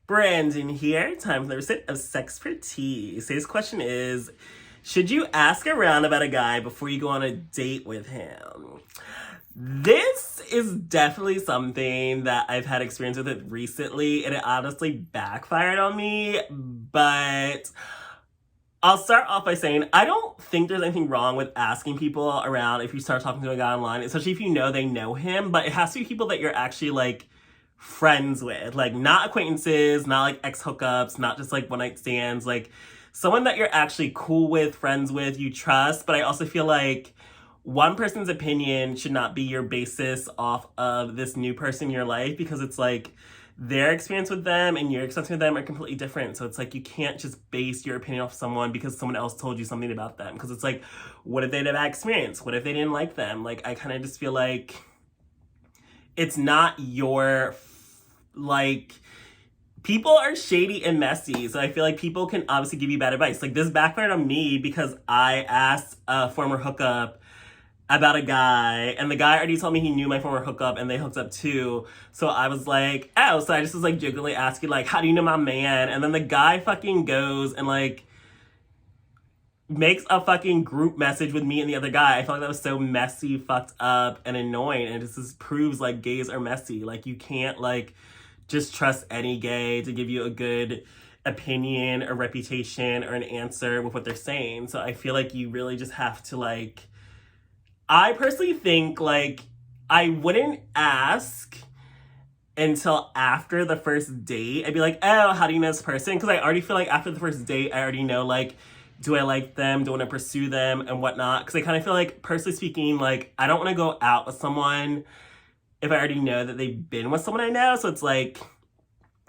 Brandon here. Time for the receipt of SexxxPerTease. Today's question is, should you ask around about a guy before you go on a date with him? This is definitely something that I've had experience with it recently, and it honestly backfired on me, but I'll start off by saying I don't think there's anything wrong with asking people around if you start talking to a guy online, especially if you know they know him, but it has to be people that you're actually like friends with, like not acquaintances, not like ex hookups, not just like one night stands, like someone that you're actually cool with, friends with, you trust. But I also feel like one person's opinion should not be your basis off of this new person in your life, because it's like their experience with them and your experience with them are completely different. So it's like you can't just base your opinion off someone because someone else told you something about them. Because it's like, what if they had a bad experience? What if they didn't like them? Like, I kind of just feel like it's not your, like, people are shady and messy. So I feel like people can obviously give you bad advice. Like, this backfired on me because I asked a former hookup about a guy, and the guy already told me he knew my former hookup and they hooked up too. So I was like, oh, so I just was like jokingly asking, like, how do you know my man? And then the guy fucking goes and like makes a fucking group message with me and the other guy. I felt like that was so messy, fucked up, and annoying. And it just proves like gays are messy. Like, you can't like just trust any gay to give you a good opinion or reputation or an answer with what they're saying. So I feel like you really just have to like, I personally think like I wouldn't ask until after the first date. I'd be like, oh, how do you know this person? Because I already feel like after the first date, I already know like, do I like them? Do I want to pursue them and whatnot? Because I kind of feel like, personally speaking, like I don't want to go out with someone if I already know that they've been with someone I know. So it's like,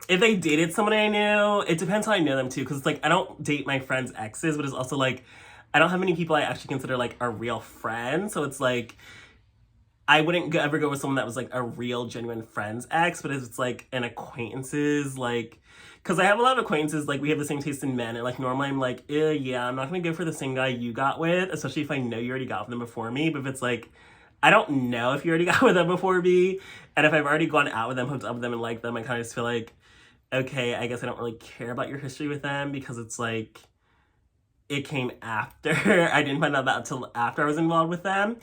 if they dated someone I knew, it depends how I know them too. Because it's like, I don't date my friends' exes, but it's also like, I don't have many people I actually consider like a real friend. So it's like, I wouldn't ever go with someone that was like a real genuine friend's ex, but if it's like an acquaintances, like, because I have a lot of acquaintances, like we have the same taste in men, and like normally I'm like, yeah, I'm not gonna go for the same guy you got with, especially if I know you already got with them before me. But if it's like, I don't know if you already got with them before me, and if I've already gone out with them, hooked up with them, and liked them, I kind of just feel like, okay, I guess I don't really care about your history with them, because it's like, it came after. I didn't find out that until after I was involved with them.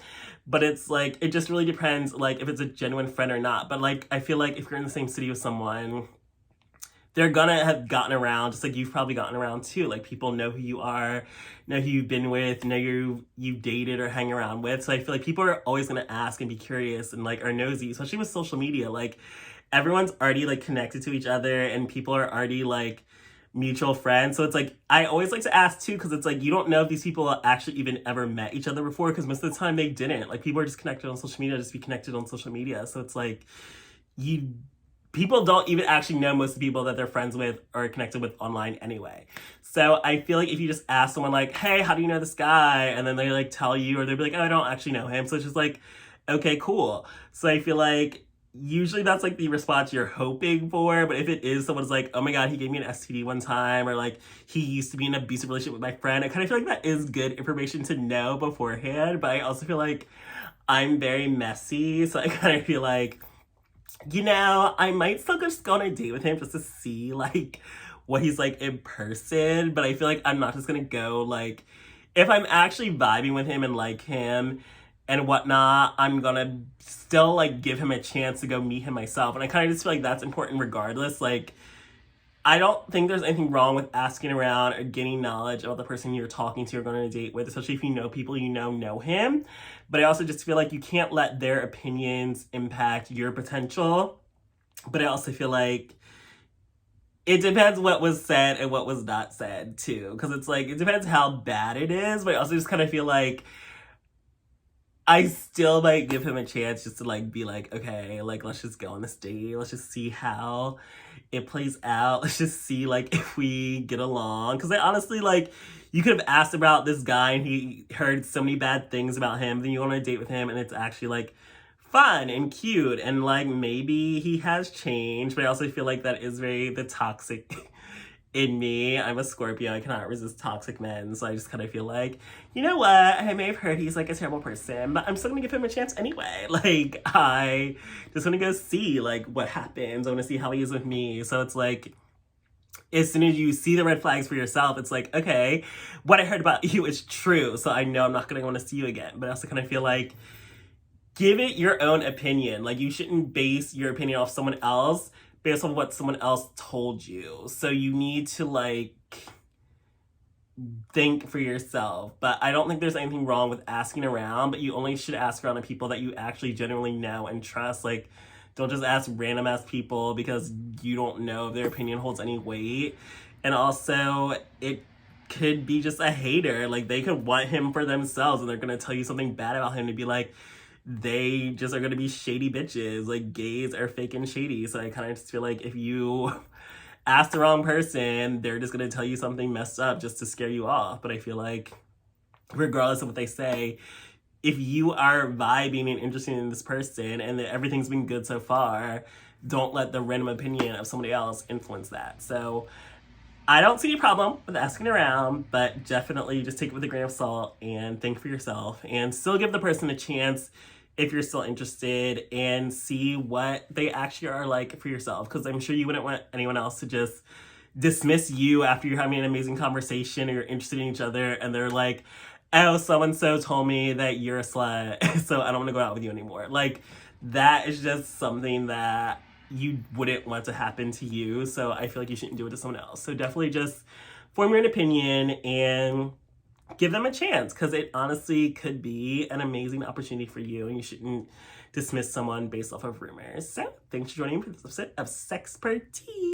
But it's like, it just really depends, like, if it's a genuine friend or not. But like, I feel like if you're in the same city with someone, they're gonna have gotten around, just like you've probably gotten around too. Like, people know who you are, know who you've been with, know you dated or hang around with. So I feel like people are always gonna ask and be curious and like are nosy, especially with social media. Like, everyone's already like connected to each other and people are already like mutual friends. So it's like, I always like to ask too, because it's like, you don't know if these people actually even ever met each other before, because most of the time they didn't. Like, people are just connected on social media, just be connected on social media. So it's like, people don't even actually know most of the people that they're friends with or connected with online anyway. So I feel like if you just ask someone like, hey, how do you know this guy? And then they like tell you, or they'll be like, oh, I don't actually know him. So it's just like, okay, cool. So I feel like usually that's like the response you're hoping for. But if it is someone's like, oh my God, he gave me an STD one time, or like he used to be in an abusive relationship with my friend, I kind of feel like that is good information to know beforehand. But I also feel like I'm very messy. So I kind of feel like, you know, I might still just go on a date with him just to see like what he's like in person. But I feel like I'm not just gonna go like, if I'm actually vibing with him and like him and whatnot, I'm gonna still like give him a chance to go meet him myself. And I kind of just feel like that's important regardless. Like, I don't think there's anything wrong with asking around or getting knowledge about the person you're talking to or going on a date with, especially if you know people you know him. But I also just feel like you can't let their opinions impact your potential. But I also feel like it depends what was said and what was not said too. Because it's like, it depends how bad it is. But I also just kind of feel like I still might give him a chance just to like be like, okay, like let's just go on this date. Let's just see how it plays out. Let's just see like if we get along. Because I honestly, like, you could have asked about this guy and he heard so many bad things about him. Then you go on a date with him and it's actually like fun and cute. And like maybe he has changed. But I also feel like that is very the toxic in me. I'm a Scorpio. I cannot resist toxic men. So I just kind of feel like, you know what? I may have heard he's like a terrible person, but I'm still gonna give him a chance anyway. Like, I just want to go see like what happens. I want to see how he is with me. So it's like, as soon as you see the red flags for yourself, it's like, okay, what I heard about you is true, so I know I'm not going to want to see you again. But I also kind of feel like, give it your own opinion. Like, you shouldn't base your opinion off someone else based on what someone else told you. So you need to, like, think for yourself. But I don't think there's anything wrong with asking around, but you only should ask around to people that you actually genuinely know and trust. Like, don't just ask random ass people because you don't know if their opinion holds any weight. And also, it could be just a hater. Like, they could want him for themselves and they're gonna tell you something bad about him to be like, they just are gonna be shady bitches. Like, gays are fake and shady. So I kind of just feel like if you ask the wrong person, they're just gonna tell you something messed up just to scare you off. But I feel like, regardless of what they say, if you are vibing and interested in this person and that everything's been good so far, don't let the random opinion of somebody else influence that. So I don't see any problem with asking around, but definitely just take it with a grain of salt and think for yourself and still give the person a chance if you're still interested and see what they actually are like for yourself. Because I'm sure you wouldn't want anyone else to just dismiss you after you're having an amazing conversation or you're interested in each other and they're like, oh, so-and-so told me that you're a slut, so I don't want to go out with you anymore. Like, that is just something that you wouldn't want to happen to you, so I feel like you shouldn't do it to someone else. So definitely just form your own opinion and give them a chance, because it honestly could be an amazing opportunity for you, and you shouldn't dismiss someone based off of rumors. So thanks for joining me for this episode of SexxxPerTease.